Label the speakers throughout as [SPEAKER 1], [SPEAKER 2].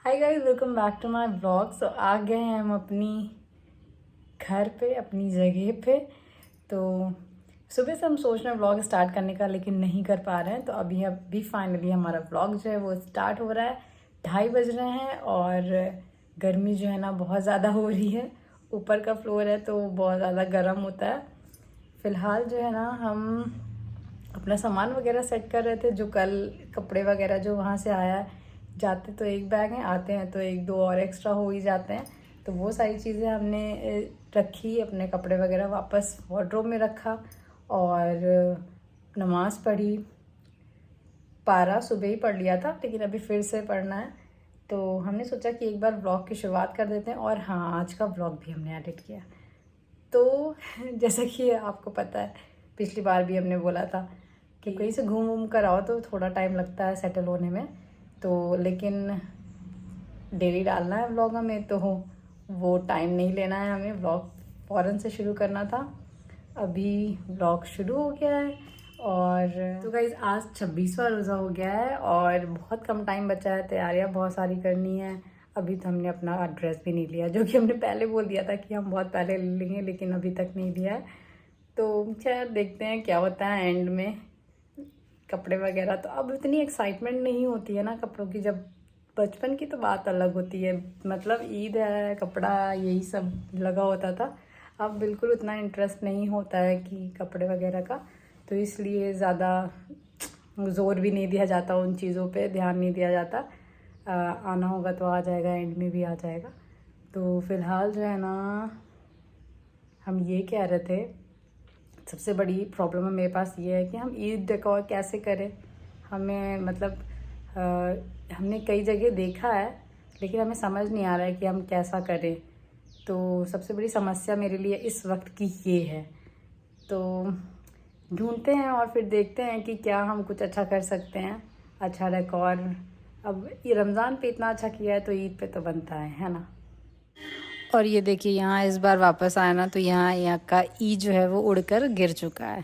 [SPEAKER 1] Hi guys, welcome back to my vlog. So आ गए हैं हम अपनी घर पे, अपनी जगह पे। तो सुबह से हम सोच रहे हैं व्लॉग स्टार्ट करने का, लेकिन नहीं कर पा रहे हैं। तो अभी फाइनली हमारा व्लॉग जो है वो स्टार्ट हो रहा है। 2:30 बज रहे हैं और गर्मी जो है ना बहुत ज़्यादा हो रही है। ऊपर का फ्लोर है तो बहुत ज़्यादा गर्म होता है। फ़िलहाल जो है ना हम अपना सामान वगैरह सेट कर रहे थे, जो कल कपड़े वगैरह जो वहाँ से आया है। जाते तो एक बैग हैं, आते हैं तो एक दो और एक्स्ट्रा हो ही जाते हैं। तो वो सारी चीज़ें हमने रखी, अपने कपड़े वगैरह वापस वार्डरोब में रखा और नमाज़ पढ़ी। पारा सुबह ही पढ़ लिया था, लेकिन अभी फिर से पढ़ना है। तो हमने सोचा कि एक बार व्लॉग की शुरुआत कर देते हैं। और हाँ, आज का व्लॉग भी हमने एडिट किया। तो जैसा कि आपको पता है, पिछली बार भी हमने बोला था कि कहीं से घूम कर आओ तो थोड़ा टाइम लगता है सेटल होने में। तो लेकिन डेली डालना है व्लॉग हमें, तो वो टाइम नहीं लेना है हमें। व्लॉग फ़ौरन से शुरू करना था। अभी व्लॉग शुरू हो गया है। और तो गाइस, आज 26वां रोज़ा हो गया है और बहुत कम टाइम बचा है। तैयारियां बहुत सारी करनी है। अभी तो हमने अपना ड्रेस भी नहीं लिया, जो कि हमने पहले बोल दिया था कि हम बहुत पहले ले लेंगे, लेकिन अभी तक नहीं लिया है। तो शायद देखते हैं क्या होता है एंड में। कपड़े वगैरह तो अब इतनी एक्साइटमेंट नहीं होती है ना कपड़ों की। जब बचपन की तो बात अलग होती है, मतलब ईद है, कपड़ा, यही सब लगा होता था। अब बिल्कुल उतना इंटरेस्ट नहीं होता है कि कपड़े वगैरह का। तो इसलिए ज़्यादा ज़ोर भी नहीं दिया जाता उन चीज़ों पे, ध्यान नहीं दिया जाता। आना होगा तो आ जाएगा, एंड में भी आ जाएगा। तो फ़िलहाल जो है ना, हम ये कह रहे थे, सबसे बड़ी प्रॉब्लम है मेरे पास ये है कि हम ईद डेकोर कैसे करें। हमें मतलब हमने कई जगह देखा है, लेकिन हमें समझ नहीं आ रहा है कि हम कैसा करें। तो सबसे बड़ी समस्या मेरे लिए इस वक्त की ये है। तो ढूंढते हैं और फिर देखते हैं कि क्या हम कुछ अच्छा कर सकते हैं, अच्छा डेकोर। अब ये रमज़ान पे इतना अच्छा किया है तो ईद पे तो बनता है ना। और ये देखिए, यहाँ इस बार वापस आया ना, तो यहाँ का ई जो है वो उड़कर गिर चुका है।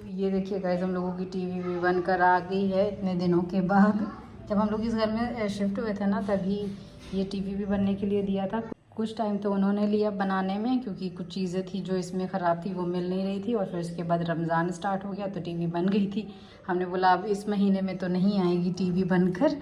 [SPEAKER 1] ये देखिए गाइस, हम लोगों की टीवी भी बनकर आ गई है इतने दिनों के बाद। जब हम लोग इस घर में शिफ्ट हुए थे ना, तभी ये टीवी भी बनने के लिए दिया था। कुछ टाइम तो उन्होंने लिया बनाने में, क्योंकि कुछ चीज़ें थी जो इसमें ख़राब थी, वो मिल नहीं रही थी। और फिर उसके बाद रमज़ान स्टार्ट हो गया तो टीवी बन गई थी। हमने बोला अब इस महीने में तो नहीं आएगी टीवी बनकर।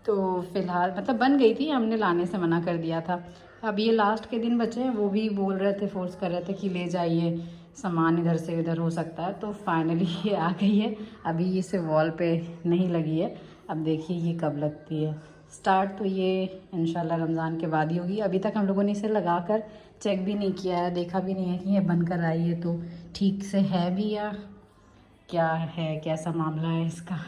[SPEAKER 1] तो फ़िलहाल मतलब बन गई थी, हमने लाने से मना कर दिया था। अब ये लास्ट के दिन बचे हैं, वो भी बोल रहे थे, फोर्स कर रहे थे कि ले जाइए, सामान इधर से उधर हो सकता है। तो फाइनली ये आ गई है। अभी इसे वॉल पे नहीं लगी है, अब देखिए ये कब लगती है। स्टार्ट तो ये इंशाल्लाह रमज़ान के बाद ही होगी। अभी तक हम लोगों ने इसे लगा कर चेक भी नहीं किया है, देखा भी नहीं है कि ये बनकर आई है तो ठीक से है भी या क्या है, कैसा मामला है इसका।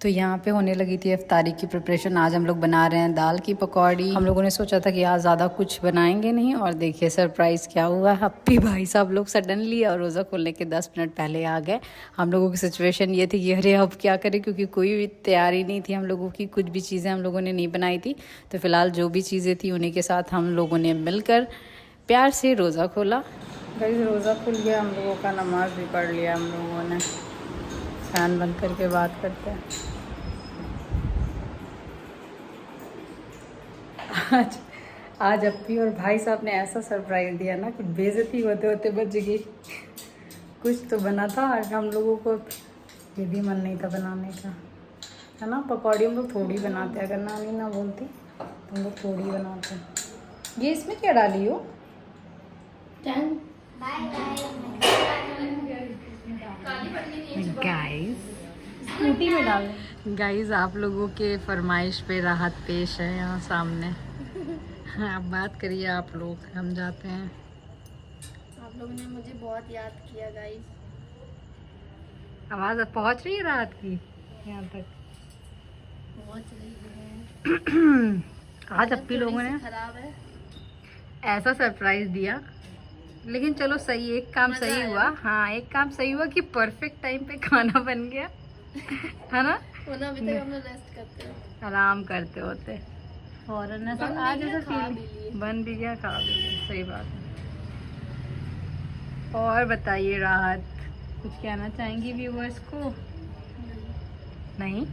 [SPEAKER 1] तो यहाँ पे होने लगी थी इफ्तारी की प्रिपरेशन। आज हम लोग बना रहे हैं दाल की पकौड़ी। हम लोगों ने सोचा था कि आज ज़्यादा कुछ बनाएंगे नहीं, और देखिए सरप्राइज़ क्या हुआ। हप्पी भाई साहब लोग सडनली और रोज़ा खोलने के 10 मिनट पहले आ गए। हम लोगों की सिचुएशन ये थी कि अरे अब क्या करें, क्योंकि कोई भी तैयारी नहीं थी हम लोगों की, कुछ भी चीज़ें हम लोगों ने नहीं बनाई थी। तो फ़िलहाल जो भी चीज़ें थी उन्हीं के साथ हम लोगों ने मिलकर प्यार से रोज़ा खोला। गाइस, रोज़ा खुल गया हम लोगों का, नमाज भी पढ़ लिया हम लोगों ने। फैन बंद करके बात करते हैं। आज अप्पी और भाई साहब ने ऐसा सरप्राइज़ दिया ना कि बेइज्जती होते होते बच गई। कुछ तो बना था आज हम लोगों को, ये भी मन नहीं था बनाने का, है ना। पकौड़ी हम लोग थोड़ी बनाते हैं, अगर नानी ना बोलती तो हम लोग थोड़ी बनाते हैं। ये इसमें क्या डाली हो? गाइस, स्कूटी में डाल। गाइस, आप लोगों के फरमाइश पे राहत पेश है यहाँ सामने। आप बात करिए आप लोग, हम जाते हैं।
[SPEAKER 2] आप लोगों ने मुझे बहुत याद किया गाइस।
[SPEAKER 1] आवाज़ पहुँच रही है राहत की यहाँ तक?
[SPEAKER 2] पहुंच रही है।
[SPEAKER 1] आज अप्पी लोगों ने
[SPEAKER 2] खराब है,
[SPEAKER 1] ऐसा सरप्राइज दिया, लेकिन चलो सही, एक काम सही हुआ। हाँ, एक काम सही हुआ कि परफेक्ट टाइम पे खाना बन गया, है ना।
[SPEAKER 2] वरना अभी तक हम लोग रेस्ट करते हैं,
[SPEAKER 1] आराम करते होते। और आज ऐसा फील बन भी गया, खा भी गया, सही बात है। और बताइए राहत, कुछ कहना चाहेंगी व्यूवर्स को? नहीं।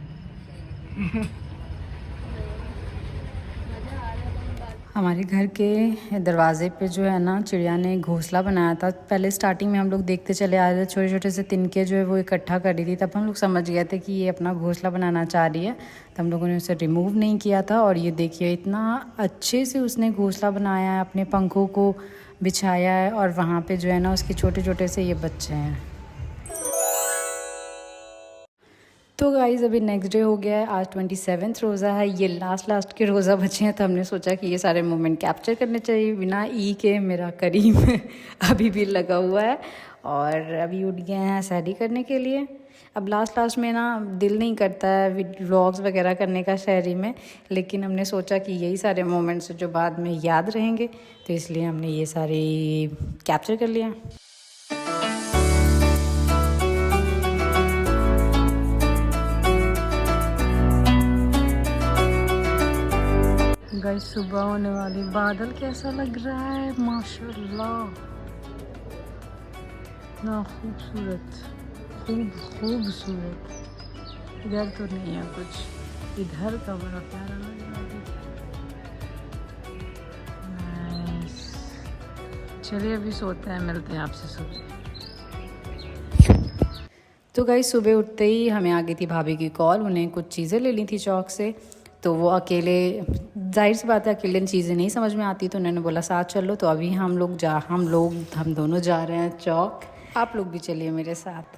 [SPEAKER 1] हमारे घर के दरवाजे पे जो है ना चिड़िया ने घोंसला बनाया था। पहले स्टार्टिंग में हम लोग देखते चले आ रहे थे, छोटे छोटे से तिनके जो है वो इकट्ठा कर रही थी। तब हम लोग समझ गए थे कि ये अपना घोंसला बनाना चाह रही है, तो हम लोगों ने उसे रिमूव नहीं किया था। और ये देखिए इतना अच्छे से उसने घोंसला बनाया है, अपने पंखों को बिछाया है, और वहाँ पे जो है ना उसके छोटे छोटे से ये बच्चे हैं। तो गाइज़ अभी नेक्स्ट डे हो गया है, आज 27th रोज़ा है, ये लास्ट के रोज़ा बचे हैं। तो हमने सोचा कि ये सारे मोमेंट कैप्चर करने चाहिए। बिना ई के मेरा करीम अभी भी लगा हुआ है, और अभी उठ गए हैं सहरी करने के लिए। अब लास्ट में ना दिल नहीं करता है व्लॉग्स वगैरह करने का सहरी में, लेकिन हमने सोचा कि यही सारे मोमेंट्स जो बाद में याद रहेंगे, तो इसलिए हमने ये सारे कैप्चर कर लिया। गाइस सुबह होने वाली, बादल कैसा लग रहा है माशाल्लाह, ना खूबसूरत, खूबसूरत। इधर तो नहीं है कुछ, इधर का बड़ा प्यारा लग रहा है। चलिए अभी सोते हैं, मिलते हैं आपसे सुबह। तो गाइस सुबह उठते ही हमें आ गई थी भाभी की कॉल, उन्हें कुछ चीज़ें लेनी थी चौक से। तो वो अकेले, जाहिर सी बात है अकेले चीज़ें नहीं समझ में आती, तो उन्होंने बोला साथ चलो। तो अभी हम दोनों जा रहे हैं चौक, आप लोग भी चलिए मेरे साथ।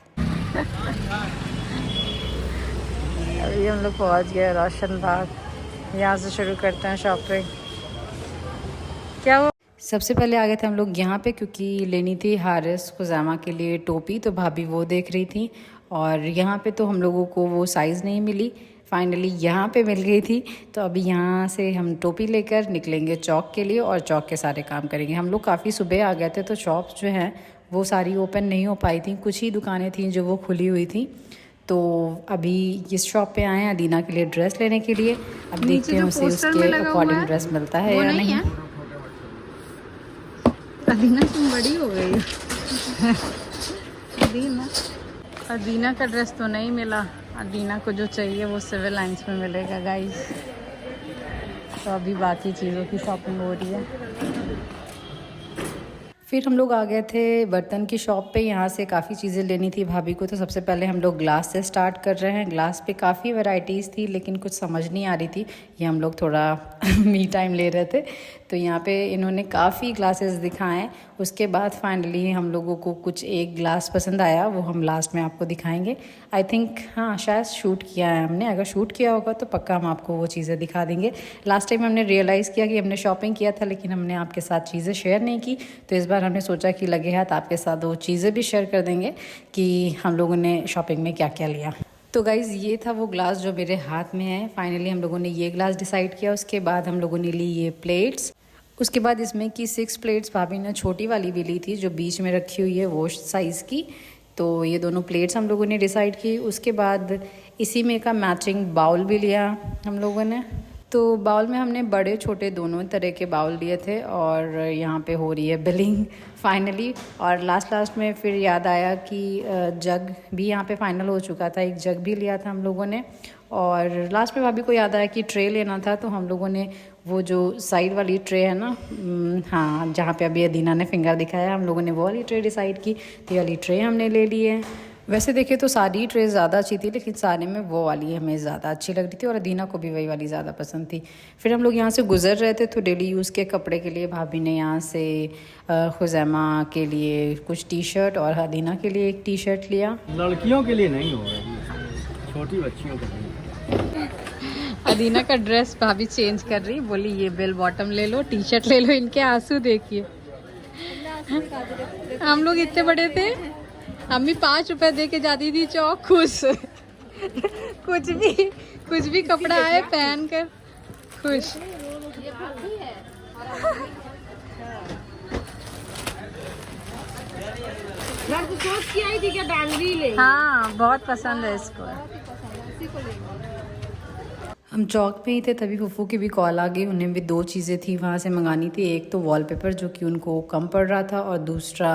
[SPEAKER 1] अभी हम लोग पहुँच गए रोशन बाग, यहाँ से शुरू करते हैं शॉपिंग। क्या हुआ? सबसे पहले आ गए थे हम लोग यहाँ पे, क्योंकि लेनी थी हारिस खुज़ैमा के लिए टोपी, तो भाभी वो देख रही थी। और यहाँ पे तो हम लोगों को वो साइज़ नहीं मिली, फाइनली यहाँ पे मिल गई थी। तो अभी यहाँ से हम टोपी लेकर निकलेंगे चौक के लिए, और चौक के सारे काम करेंगे। हम लोग काफ़ी सुबह आ गए थे, तो शॉप्स जो हैं वो सारी ओपन नहीं हो पाई थी, कुछ ही दुकानें थी जो वो खुली हुई थी। तो अभी इस शॉप पे आए हैं अदीना के लिए ड्रेस लेने के लिए। अब देखते हैं उसे उसके अकॉर्डिंग ड्रेस मिलता है या नहीं। अदीना तुम बड़ी हो गई। अदीना का ड्रेस तो नहीं मिला, अदीना को जो चाहिए वो सिविल लाइंस में मिलेगा गाइस। तो अभी बाकी चीज़ों की शॉपिंग हो रही है। फिर हम लोग आ गए थे बर्तन की शॉप पे, यहाँ से काफ़ी चीज़ें लेनी थी भाभी को। तो सबसे पहले हम लोग ग्लास से स्टार्ट कर रहे हैं। ग्लास पे काफ़ी वैरायटीज़ थी, लेकिन कुछ समझ नहीं आ रही थी। ये हम लोग थोड़ा मी टाइम ले रहे थे, तो यहाँ पे इन्होंने काफ़ी ग्लासेस दिखाएं। उसके बाद फाइनली हम लोगों को कुछ एक ग्लास पसंद आया, वो हम लास्ट में आपको दिखाएंगे। आई थिंक हाँ शायद शूट किया है हमने, अगर शूट किया होगा तो पक्का हम आपको वो चीज़ें दिखा देंगे। लास्ट टाइम हमने रियलाइज़ किया कि हमने शॉपिंग किया था, लेकिन हमने आपके साथ चीज़ें शेयर नहीं की। तो इस बार हमने सोचा कि लगे हाथ आपके साथ वो चीज़ें भी शेयर कर देंगे कि हम लोगों ने शॉपिंग में क्या क्या लिया। तो गाइज़ ये था वो ग्लास जो मेरे हाथ में है। फाइनली हम लोगों ने ये ग्लास डिसाइड किया। उसके बाद हम लोगों ने ली ये प्लेट्स। उसके बाद इसमें की 6 प्लेट्स भाभी ने छोटी वाली भी ली थी जो बीच में रखी हुई है वो साइज़ की। तो ये दोनों प्लेट्स हम लोगों ने डिसाइड की। उसके बाद इसी में का मैचिंग बाउल भी लिया हम लोगों ने। तो बाउल में हमने बड़े छोटे दोनों तरह के बाउल लिए थे, और यहाँ पे हो रही है बिलिंग फाइनली। और लास्ट में फिर याद आया कि जग भी यहाँ पे फाइनल हो चुका था, एक जग भी लिया था हम लोगों ने। और लास्ट में भाभी को याद आया कि ट्रे लेना था, तो हम लोगों ने वो जो साइड वाली ट्रे है ना, हाँ जहाँ पे अभी अदीना ने फिंगर दिखाया, हम लोगों ने वो वाली ट्रे डिसाइड की। तो ये वाली ट्रे हमने ले ली है। वैसे देखे तो सारी ट्रे ज़्यादा अच्छी थी, लेकिन सारे में वो वाली हमें ज़्यादा अच्छी लग रही थी, और अदीना को भी वही वाली ज़्यादा पसंद थी। फिर हम लोग यहाँ से गुजर रहे थे, तो डेली यूज़ के कपड़े के लिए भाभी ने यहाँ से खुज़ैमा के लिए कुछ टी शर्ट और अदीना के लिए एक टी शर्ट लिया।
[SPEAKER 3] लड़कियों के लिए नहीं हो रही, छोटी बच्चियों के लिए।
[SPEAKER 1] अदीना का ड्रेस भाभी चेंज कर रही, बोली ये बेल बॉटम ले लो, टी शर्ट ले लो। इनके आंसू देखिए, हम लोग इतने बड़े थे, अम्मी 5 रुपए दे के जाती थी चौक, खुश। कुछ भी कपड़ा आए पहन कर खुश।
[SPEAKER 2] सोच की आई थी क्या डांगरी ले?
[SPEAKER 1] हाँ बहुत पसंद है इसको। हम चौक पे ही थे तभी फूफू की भी कॉल आ गई। उन्हें भी 2 चीज़ें थी वहाँ से मंगानी थी, एक तो वॉलपेपर जो कि उनको कम पड़ रहा था, और दूसरा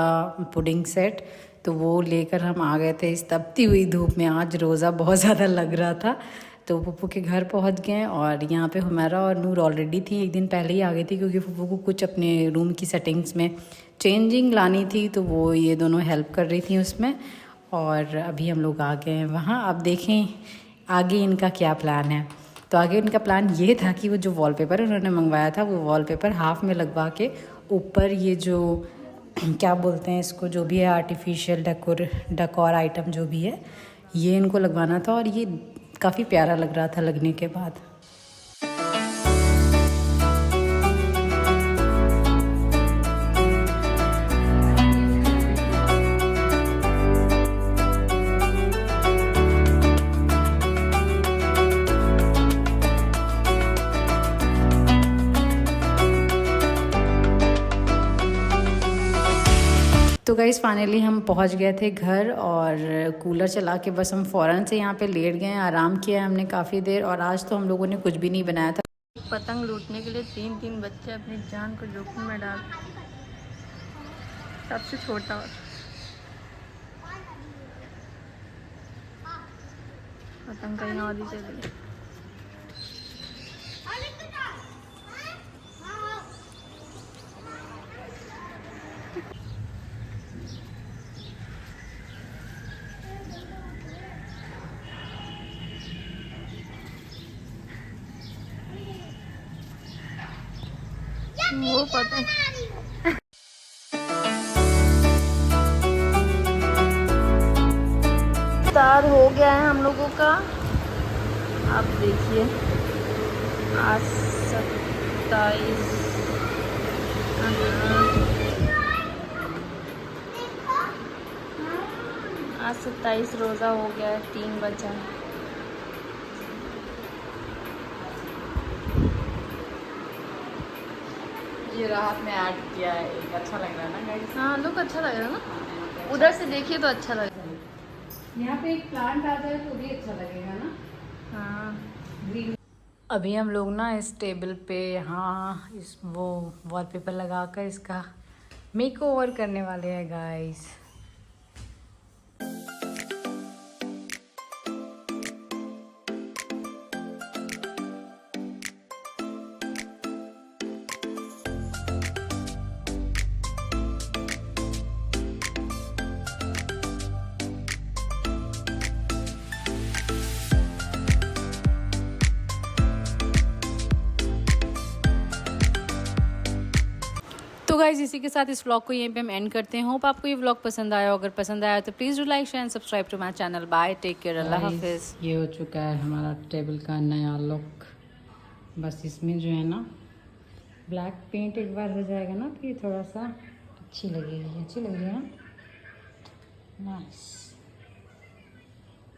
[SPEAKER 1] पुडिंग सेट। तो वो लेकर हम आ गए थे इस तपती हुई धूप में। आज रोज़ा बहुत ज़्यादा लग रहा था, तो फूफू के घर पहुंच गए और यहाँ पे हुमैरा और नूर ऑलरेडी थी, एक दिन पहले ही आ गई थी क्योंकि फूफू को कुछ अपने रूम की सेटिंग्स में चेंजिंग लानी थी, तो वो ये दोनों हेल्प कर रही थी उसमें। और अभी हम लोग आ गए हैं वहाँ। अब देखें आगे इनका क्या प्लान है। तो आगे इनका प्लान ये था कि वो जो वॉलपेपर उन्होंने मंगवाया था वो वॉलपेपर हाफ में लगवा के ऊपर ये जो क्या बोलते हैं इसको, जो भी है आर्टिफिशियल डेकोर आइटम जो भी है, ये इनको लगवाना था। और ये काफ़ी प्यारा लग रहा था लगने के बाद। तो गाइस फाइनली हम पहुंच गए थे घर और कूलर चला के बस हम फ़ौरन से यहाँ पे लेट गए, आराम किया हमने काफ़ी देर। और आज तो हम लोगों ने कुछ भी नहीं बनाया था।
[SPEAKER 2] पतंग लूटने के लिए तीन बच्चे अपनी जान को जोखिम में डाल, सबसे छोटा पतंग कहीं और ही चली गई। वो पतंग इफ्तार हो गया है हम लोगों का। आप देखिए आज 27 रोज़ा हो गया है, 3 बचा है।
[SPEAKER 1] ये रात में ऐड किया है, एक अच्छा लग रहा है ना गाइस।
[SPEAKER 2] हाँ लुक अच्छा लग रहा है ना, उधर से देखिए तो अच्छा लग रहा है।
[SPEAKER 1] यहाँ पे एक प्लांट आ जाए तो भी अच्छा लगेगा ना।
[SPEAKER 2] हाँ
[SPEAKER 1] अभी हम लोग ना इस टेबल पे यहाँ इस वो वॉलपेपर लगाकर इसका मेक ओवर करने वाले हैं गाइस। तो गाइज इसी के साथ इस व्लॉग को यहीं पे हम एंड करते हैं। होप आपको ये व्लॉग पसंद आया। अगर पसंद आया तो please do like share and subscribe to my channel. Bye, take care, अल्लाह हाफिज़। ये हो चुका है हमारा टेबल का नया लुक। बस इसमें जो है ना ब्लैक पेंट एक बार हो जाएगा ना तो ये थोड़ा सा अच्छी लगेगी है ना। नाइस।